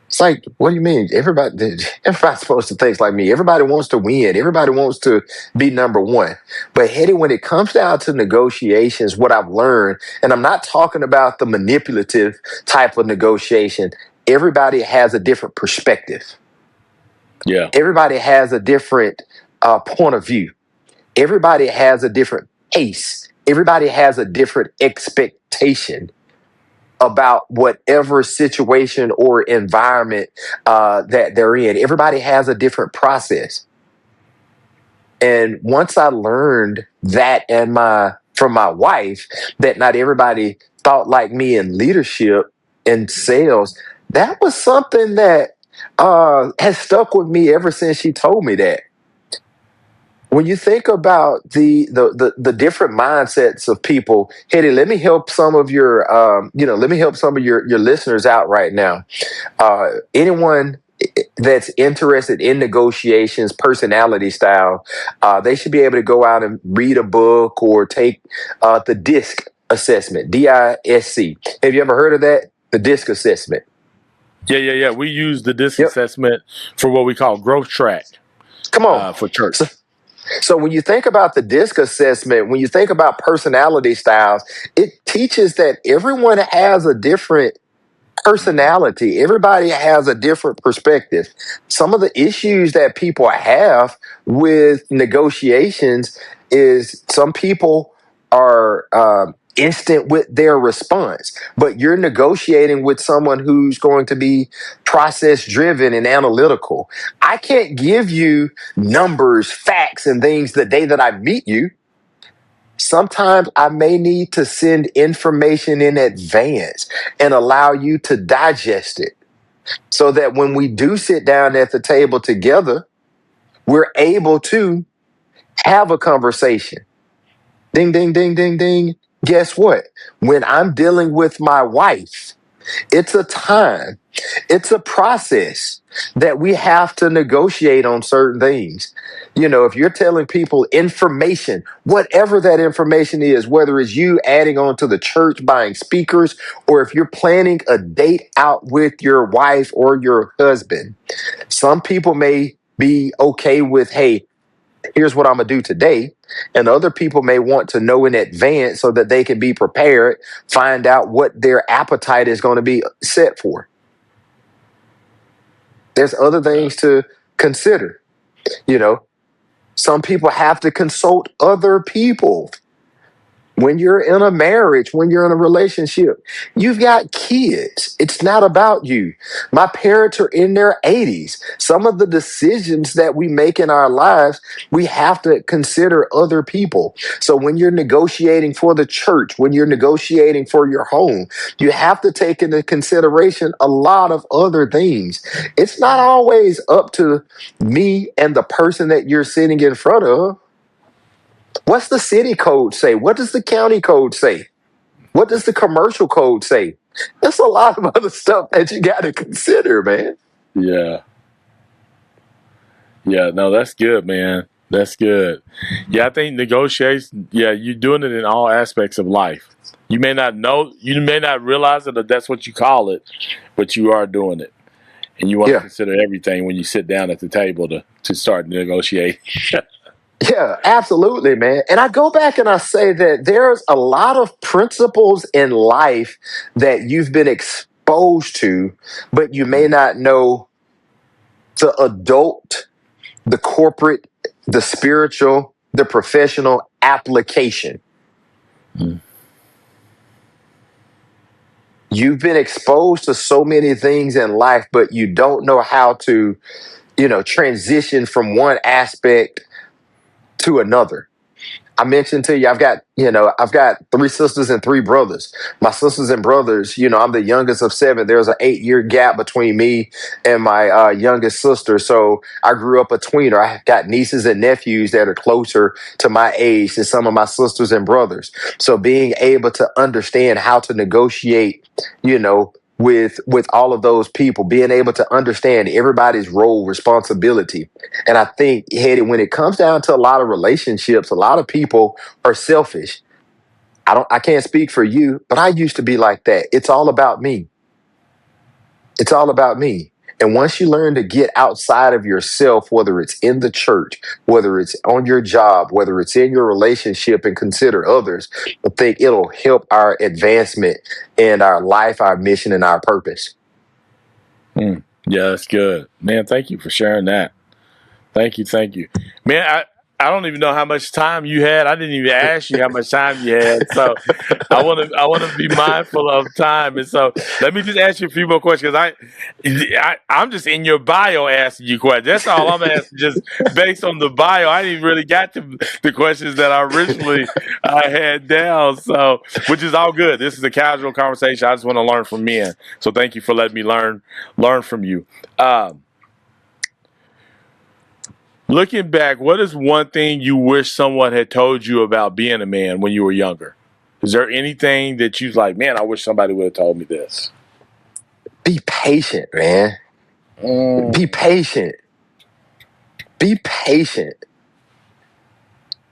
Speaker 2: It's like, what do you mean? Everybody's supposed to think like me. Everybody wants to win. Everybody wants to be number one. But Hetty, when it comes down to negotiations, what I've learned, and I'm not talking about the manipulative type of negotiation, everybody has a different perspective.
Speaker 1: Yeah.
Speaker 2: Everybody has a different point of view. Everybody has a different pace. Everybody has a different expectation about whatever situation or environment that they're in. Everybody has a different process. And once I learned that from my wife, that not everybody thought like me in leadership and sales, that was something that has stuck with me ever since she told me that. when you think about the different mindsets of people, Hetty, let me help some of your let me help some of your listeners out right now. Anyone that's interested in negotiations, personality style, they should be able to go out and read a book or take the DISC assessment, DISC. Have you ever heard of that? The DISC assessment.
Speaker 1: Yeah. We use the DISC
Speaker 2: Yep.
Speaker 1: assessment for what we call growth track
Speaker 2: Come on.
Speaker 1: for church.
Speaker 2: So when you think about the DISC assessment, when you think about personality styles, it teaches that everyone has a different personality. Everybody has a different perspective. Some of the issues that people have with negotiations is some people are instant with their response, but you're negotiating with someone who's going to be process driven and analytical. I can't give you numbers, facts, and things the day that I meet you. Sometimes I may need to send information in advance and allow you to digest it so that when we do sit down at the table together, we're able to have a conversation. Ding, ding, ding, ding, ding. Guess what? When I'm dealing with my wife, it's a time, it's a process that we have to negotiate on certain things. If you're telling people information, whatever that information is, whether it's you adding on to the church buying speakers, or if you're planning a date out with your wife or your husband, some people may be okay with, hey, here's what I'm going to do today. And other people may want to know in advance so that they can be prepared, find out what their appetite is going to be set for. There's other things to consider. Some people have to consult other people. When you're in a marriage, when you're in a relationship, you've got kids. It's not about you. My parents are in their 80s. Some of the decisions that we make in our lives, we have to consider other people. So when you're negotiating for the church, when you're negotiating for your home, you have to take into consideration a lot of other things. It's not always up to me and the person that you're sitting in front of. What's the city code say? What does the county code say? What does the commercial code say? There's a lot of other stuff that you got to consider, man.
Speaker 1: Yeah. No, that's good, man. That's good. Yeah, I think negotiation, you're doing it in all aspects of life. You may not realize it, that that's what you call it, but you are doing it. And you want to consider everything when you sit down at the table to start negotiating.
Speaker 2: Yeah, absolutely, man. And I go back and I say that there's a lot of principles in life that you've been exposed to, but you may not know the adult, the corporate, the spiritual, the professional application. You've been exposed to so many things in life, but you don't know how to, transition from one aspect to another. I mentioned to you, I've got 3 sisters and 3 brothers. My sisters and brothers, I'm the youngest of 7. There's an 8-year gap between me and my youngest sister. So I grew up a tweener. I got nieces and nephews that are closer to my age than some of my sisters and brothers. So being able to understand how to negotiate, with all of those people, being able to understand everybody's role, responsibility. And I think, Hetty, when it comes down to a lot of relationships, a lot of people are selfish. I can't speak for you, but I used to be like that. It's all about me. It's all about me. And once you learn to get outside of yourself, whether it's in the church, whether it's on your job, whether it's in your relationship, and consider others, I think it'll help our advancement in our life, our mission, and our purpose.
Speaker 1: Yeah, that's good. Man, thank you for sharing that. Thank you. Man, I don't even know how much time you had. I didn't even ask you how much time you had. So I want to be mindful of time. And so let me just ask you a few more questions, because I'm just in your bio asking you questions. That's all I'm asking, just based on the bio. I didn't really got to the questions that I originally had down. So, which is all good. This is a casual conversation. I just want to learn from men. So thank you for letting me learn from you. Looking back, what is one thing you wish someone had told you about being a man when you were younger? Is there anything that you like, man, I wish somebody would have told me this?
Speaker 2: Be patient, man. Be patient. Be patient.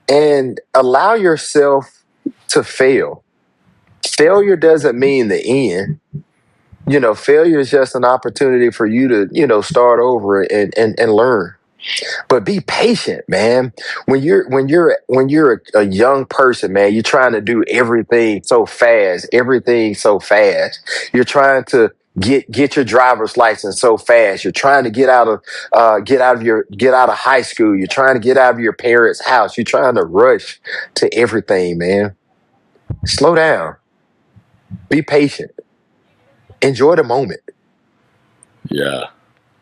Speaker 2: And allow yourself to fail. Failure doesn't mean the end. Failure is just an opportunity for you to, start over and learn. But be patient, man. When you're a young person, man, you're trying to do everything so fast. You're trying to get your driver's license so fast. You're trying to get out of high school. You're trying to get out of your parents' house. You're trying to rush to everything, man. Slow down. Be patient. Enjoy the moment.
Speaker 1: Yeah,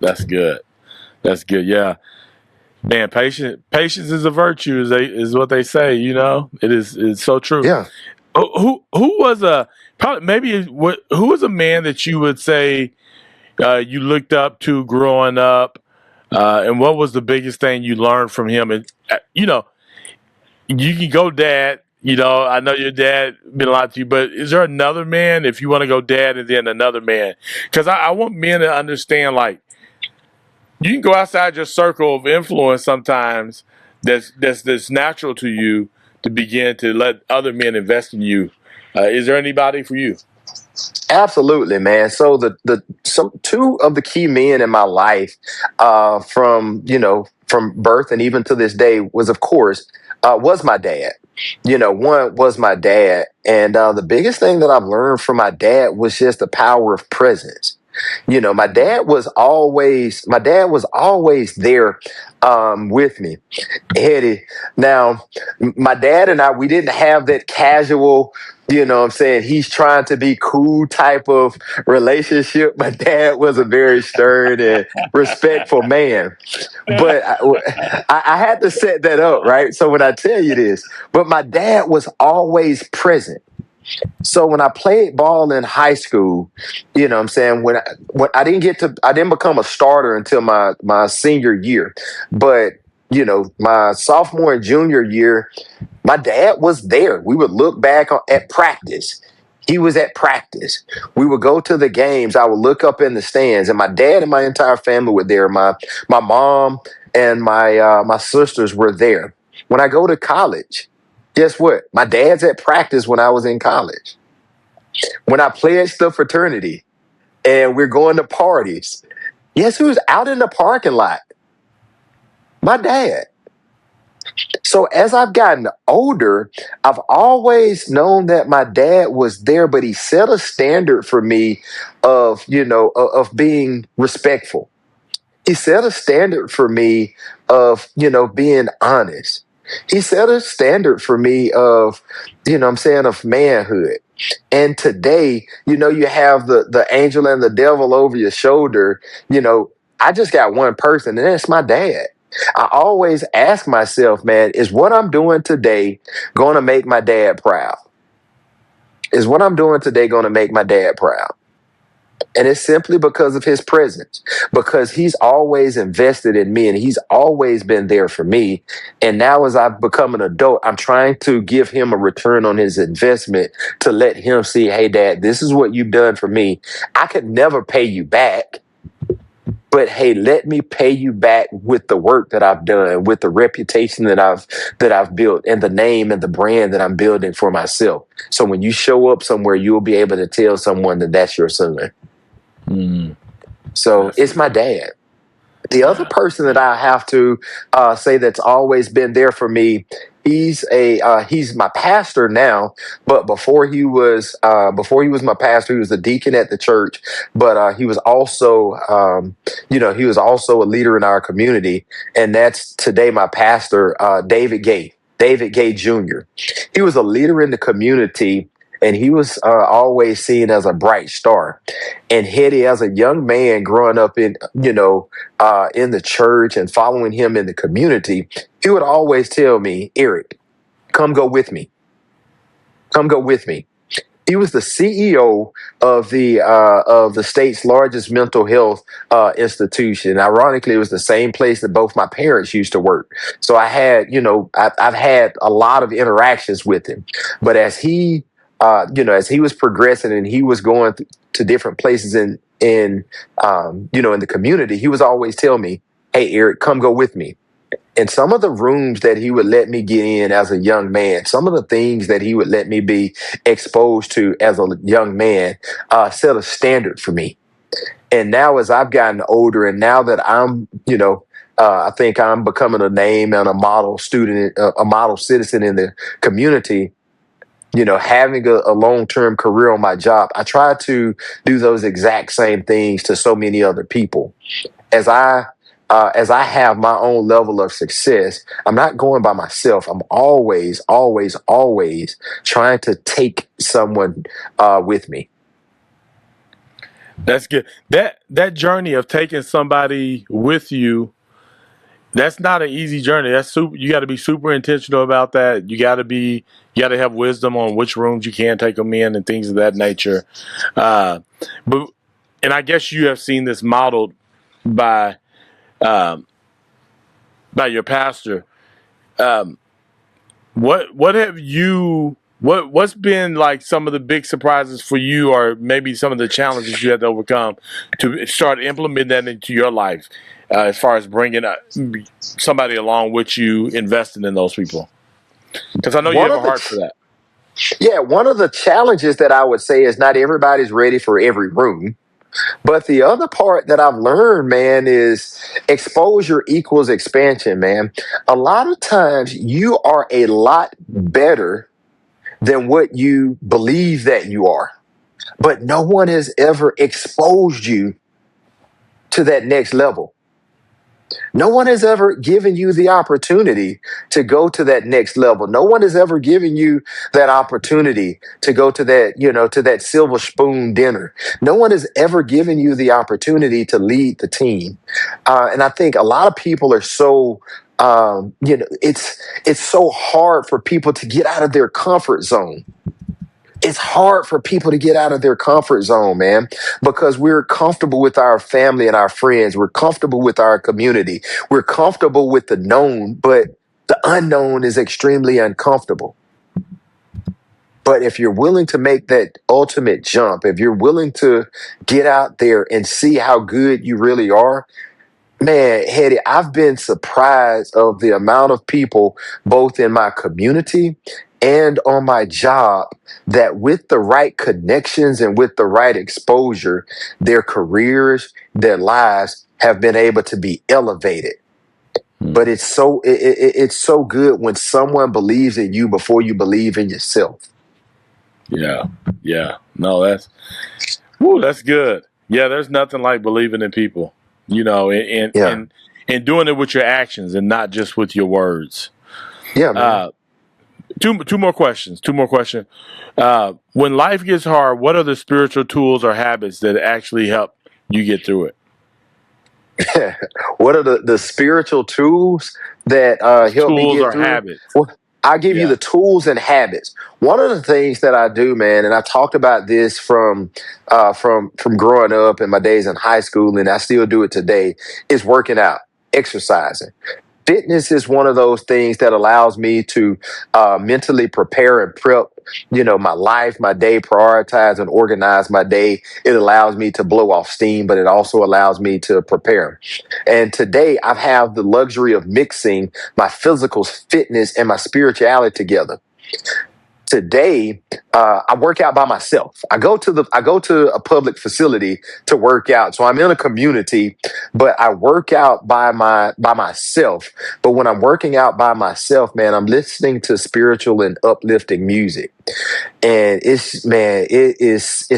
Speaker 1: that's good. That's good. Yeah. Man, patience is a virtue, is what they say. It's so true.
Speaker 2: Yeah.
Speaker 1: Who was who was a man that you would say you looked up to growing up, and what was the biggest thing you learned from him? And you can go dad. I know your dad meant a lot to you, but is there another man, if you want to go dad and then another man? Because I want men to understand, like, you can go outside your circle of influence sometimes that's natural to you to begin to let other men invest in you. Is there anybody for you?
Speaker 2: Absolutely, man. So some two of the key men in my life, from birth and even to this day, was my dad. One was my dad, and the biggest thing that I've learned from my dad was just the power of presence. My dad was always there with me. Eddie. Now, my dad and I, we didn't have that casual, what I'm saying, he's trying to be cool type of relationship. My dad was a very stern and respectful man. But I had to set that up, right? So when I tell you this, but my dad was always present. So when I played ball in high school, what I'm saying, when I didn't become a starter until my senior year, but my sophomore and junior year, my dad was there. We would look back at practice. He was at practice. We would go to the games. I would look up in the stands, and my dad and my entire family were there. My mom and my sisters were there. When I go to college, guess what? My dad's at practice when I was in college. When I pledged the fraternity and we're going to parties, guess who's out in the parking lot? My dad. So as I've gotten older, I've always known that my dad was there, but he set a standard for me of being respectful. He set a standard for me of, being honest. He set a standard for me of, of manhood. And today, you have the angel and the devil over your shoulder. I just got one person, and that's my dad. I always ask myself, man, is what I'm doing today going to make my dad proud? Is what I'm doing today going to make my dad proud? And it's simply because of his presence, because he's always invested in me and he's always been there for me. And now as I've become an adult, I'm trying to give him a return on his investment to let him see, hey, Dad, this is what you've done for me. I could never pay you back. But hey, let me pay you back with the work that I've done, with the reputation that I've built, and the name and the brand that I'm building for myself. So when you show up somewhere, you'll be able to tell someone that that's your son. So it's my dad. The other person that I have to say that's always been there for me, he's my pastor now, but before he was my pastor, he was a deacon at the church, but he was also he was also a leader in our community, and that's today my pastor, David Gay Jr. He was a leader in the community. And he was always seen as a bright star. And Hetty, as a young man growing up in the church and following him in the community, he would always tell me, Eric, come go with me. Come go with me. He was the CEO of the state's largest mental health institution. Ironically, it was the same place that both my parents used to work. So I had, I've had a lot of interactions with him. But as he was progressing and he was going to different places in the community, he was always telling me, "Hey, Eric, come go with me." And some of the rooms that he would let me get in as a young man, some of the things that he would let me be exposed to as a young man, set a standard for me. And now, as I've gotten older, and now that I think I'm becoming a name and a model student, a model citizen in the community. Having a long-term career on my job, I try to do those exact same things to so many other people. As I have my own level of success, I'm not going by myself. I'm always, always, always trying to take someone with me.
Speaker 1: That's good. That journey of taking somebody with you, that's not an easy journey. That's super. You got to be super intentional about that. You got to have wisdom on which rooms you can take them in and things of that nature. But I guess you have seen this modeled by your pastor. What's been like some of the big surprises for you, or maybe some of the challenges you had to overcome to start implementing that into your life, as far as bringing somebody along with you, investing in those people? Because I know you
Speaker 2: One
Speaker 1: have a
Speaker 2: of the
Speaker 1: heart for that.
Speaker 2: Yeah, one of the challenges that I would say is not everybody's ready for every room. But the other part that I've learned, man, is exposure equals expansion, man. A lot of times you are a lot better than what you believe that you are, but no one has ever exposed you to that next level. No one has ever given you the opportunity to go to that next level. No one has ever given you that opportunity to go to that silver spoon dinner. No one has ever given you the opportunity to lead the team. And I think a lot of people are so, it's so hard for people to get out of their comfort zone. It's hard for people to get out of their comfort zone, man, because we're comfortable with our family and our friends. We're comfortable with our community. We're comfortable with the known, but the unknown is extremely uncomfortable. But if you're willing to make that ultimate jump, if you're willing to get out there and see how good you really are, man, Hetty, I've been surprised of the amount of people, both in my community and on my job, that with the right connections and with the right exposure, their careers, their lives have been able to be elevated. But it's so good when someone believes in you before you believe in yourself.
Speaker 1: Yeah. No, that's good. Yeah, there's nothing like believing in people,
Speaker 2: Yeah.
Speaker 1: and doing it with your actions and not just with your words.
Speaker 2: Yeah, man.
Speaker 1: Two more questions. When life gets hard, what are the spiritual tools or habits that actually help you get through it?
Speaker 2: What are the spiritual tools that help me
Speaker 1: Tools
Speaker 2: get
Speaker 1: or
Speaker 2: through?
Speaker 1: habits?
Speaker 2: Well, I'll give you
Speaker 1: Yeah.
Speaker 2: the tools and habits. One of the things that I do, man, and I talked about this from growing up in my days in high school, and I still do it today, is working out, exercising. Fitness is one of those things that allows me to mentally prepare and prep, my life, my day, prioritize and organize my day. It allows me to blow off steam, but it also allows me to prepare. And today I have the luxury of mixing my physical fitness and my spirituality together. Today, I work out by myself. I go to a public facility to work out. So I'm in a community, but I work out by myself. But when I'm working out by myself, man, I'm listening to spiritual and uplifting music. And it's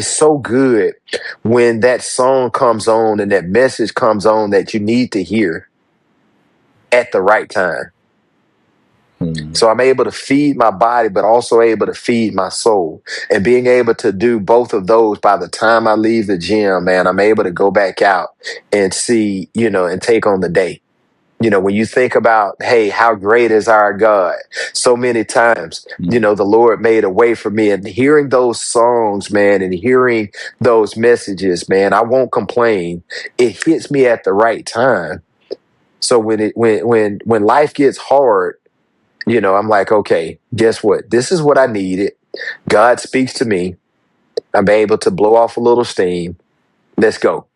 Speaker 2: so good when that song comes on and that message comes on that you need to hear at the right time. So I'm able to feed my body, but also able to feed my soul. And being able to do both of those by the time I leave the gym, man, I'm able to go back out and see, and take on the day. When you think about, hey, how great is our God? So many times, the Lord made a way for me. And hearing those songs, man, and hearing those messages, man, I won't complain. It hits me at the right time. So when life gets hard, I'm like, okay, guess what? This is what I needed. God speaks to me. I'm able to blow off a little steam. Let's go.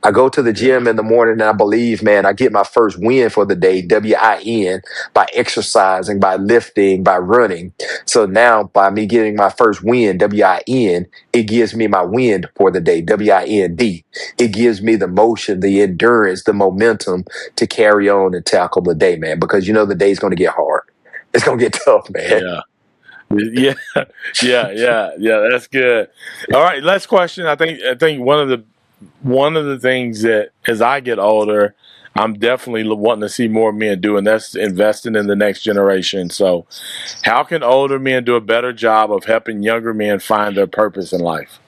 Speaker 2: I go to the gym in the morning and I believe, man, I get my first win for the day, WIN, by exercising, by lifting, by running. So now by me getting my first win, WIN, it gives me my win for the day, WIND. It gives me the motion, the endurance, the momentum to carry on and tackle the day, man, because the day's going to get hard. It's going to get tough, man.
Speaker 1: Yeah. Yeah. That's good. All right. Last question. I think one of the things that as I get older, I'm definitely wanting to see more men do, and that's investing in the next generation. So how can older men do a better job of helping younger men find their purpose in life?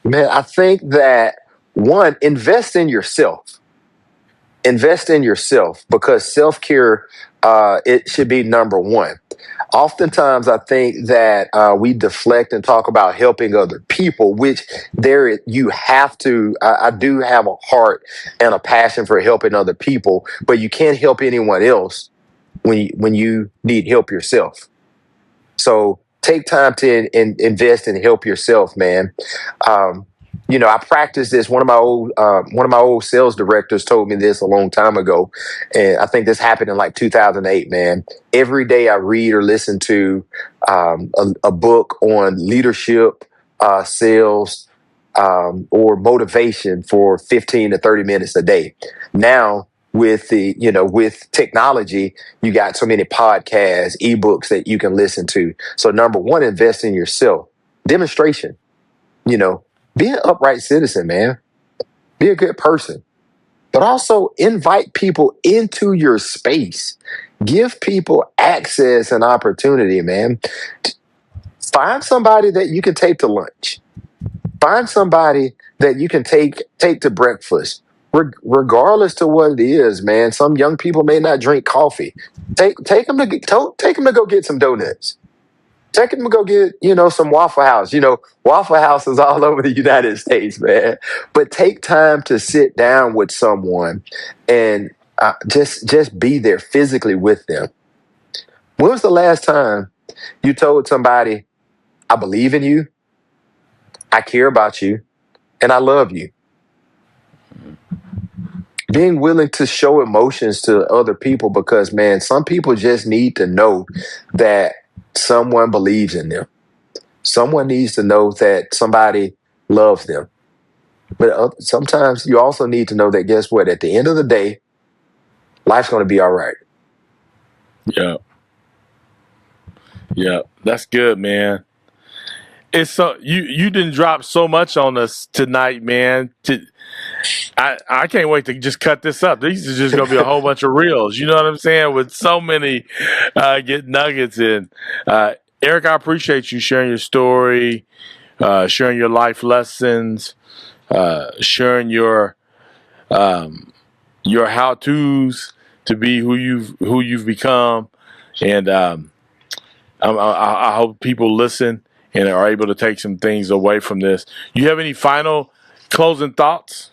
Speaker 2: Man, I think that one, invest in yourself. Invest in yourself, because self-care, it should be number one. Oftentimes, I think that we deflect and talk about helping other people, which you have to. I do have a heart and a passion for helping other people, but you can't help anyone else when you need help yourself. So take time to invest and help yourself, man. I practice this. One of my old sales directors told me this a long time ago, and I think this happened in like 2008. Man, every day I read or listen to a book on leadership, sales, or motivation for 15 to 30 minutes a day. Now, with technology, you got so many podcasts, ebooks that you can listen to. So number one, invest in yourself. Demonstration. Be an upright citizen, man. Be a good person. But also invite people into your space. Give people access and opportunity, man. Find somebody that you can take to lunch. Find somebody that you can take to breakfast. Regardless to what it is, man. Some young people may not drink coffee. Take them to go get some donuts. Take them to go get, some Waffle House. Waffle House is all over the United States, man. But take time to sit down with someone and just be there physically with them. When was the last time you told somebody, I believe in you, I care about you, and I love you? Being willing to show emotions to other people, because, man, some people just need to know that someone believes in them. Someone needs to know that somebody loves them. But sometimes you also need to know that, guess what? At the end of the day, life's going to be all right.
Speaker 1: Yeah. That's good, man. It's so you didn't drop so much on us tonight, man. I can't wait to just cut this up. These is just gonna be a whole bunch of reels. You know what I'm saying? With so many get nuggets in. Eric, I appreciate you sharing your story, sharing your life lessons, sharing your how tos to be who you've become, and I hope people listen and are able to take some things away from this. You have any final closing thoughts?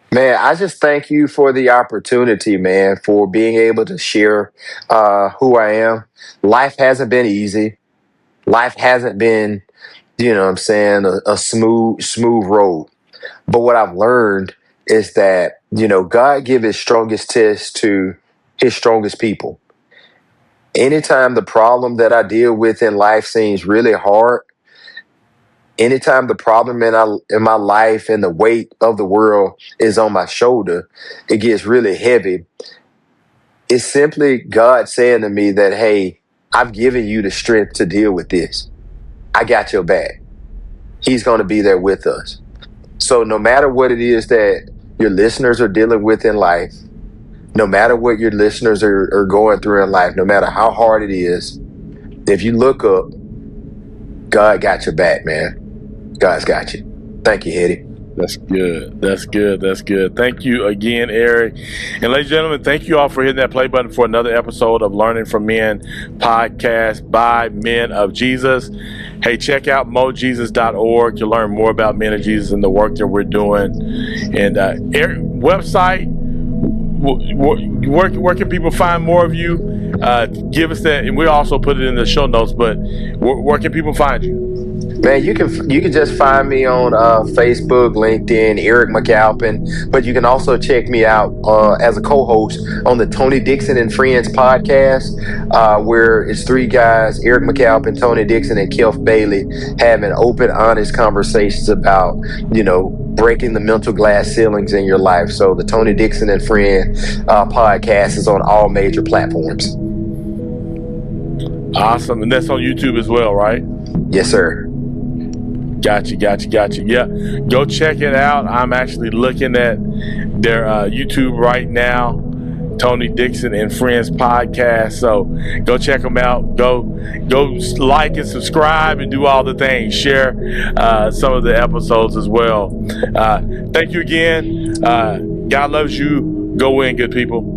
Speaker 2: Man, I just thank you for the opportunity, man, for being able to share who I am. Life hasn't been easy. Life hasn't been, what I'm saying, a smooth road. But what I've learned is that, God give his strongest test to his strongest people. Anytime the problem that I deal with in life seems really hard, anytime the problem in my life and the weight of the world is on my shoulder, it gets really heavy. It's simply God saying to me that, hey, I've given you the strength to deal with this. I got your back. He's going to be there with us. So no matter what it is that your listeners are dealing with in life, no matter what your listeners are going through in life, no matter how hard it is, if you look up, God got your back, man. God's got you. Thank you, Hetty.
Speaker 1: That's good. That's good. That's good. Thank you again, Eric. And ladies and gentlemen, thank you all for hitting that play button for another episode of Learning from Men podcast by Men of Jesus. Hey, check out mojesus.org to learn more about Men of Jesus and the work that we're doing. And Eric, website, where can people find more of you? Give us that, and we'll also put it in the show notes, but where can people find you?
Speaker 2: Man, you can just find me on Facebook, LinkedIn, Eric McCalpine, but you can also check me out as a co-host on the Tony Dixon and Friends podcast, where it's three guys, Eric McCalpine, Tony Dixon, and Kelf Bailey, having open, honest conversations about, breaking the mental glass ceilings in your life. So the Tony Dixon and Friends podcast is on all major platforms.
Speaker 1: Awesome. And that's on YouTube as well, right?
Speaker 2: Yes, sir.
Speaker 1: Gotcha. Yeah, go check it out. I'm actually looking at their YouTube right now, Tony Dixon and Friends podcast. So go check them out. Go like and subscribe and do all the things. Share some of the episodes as well. Thank you again. God loves you. Go win, good people.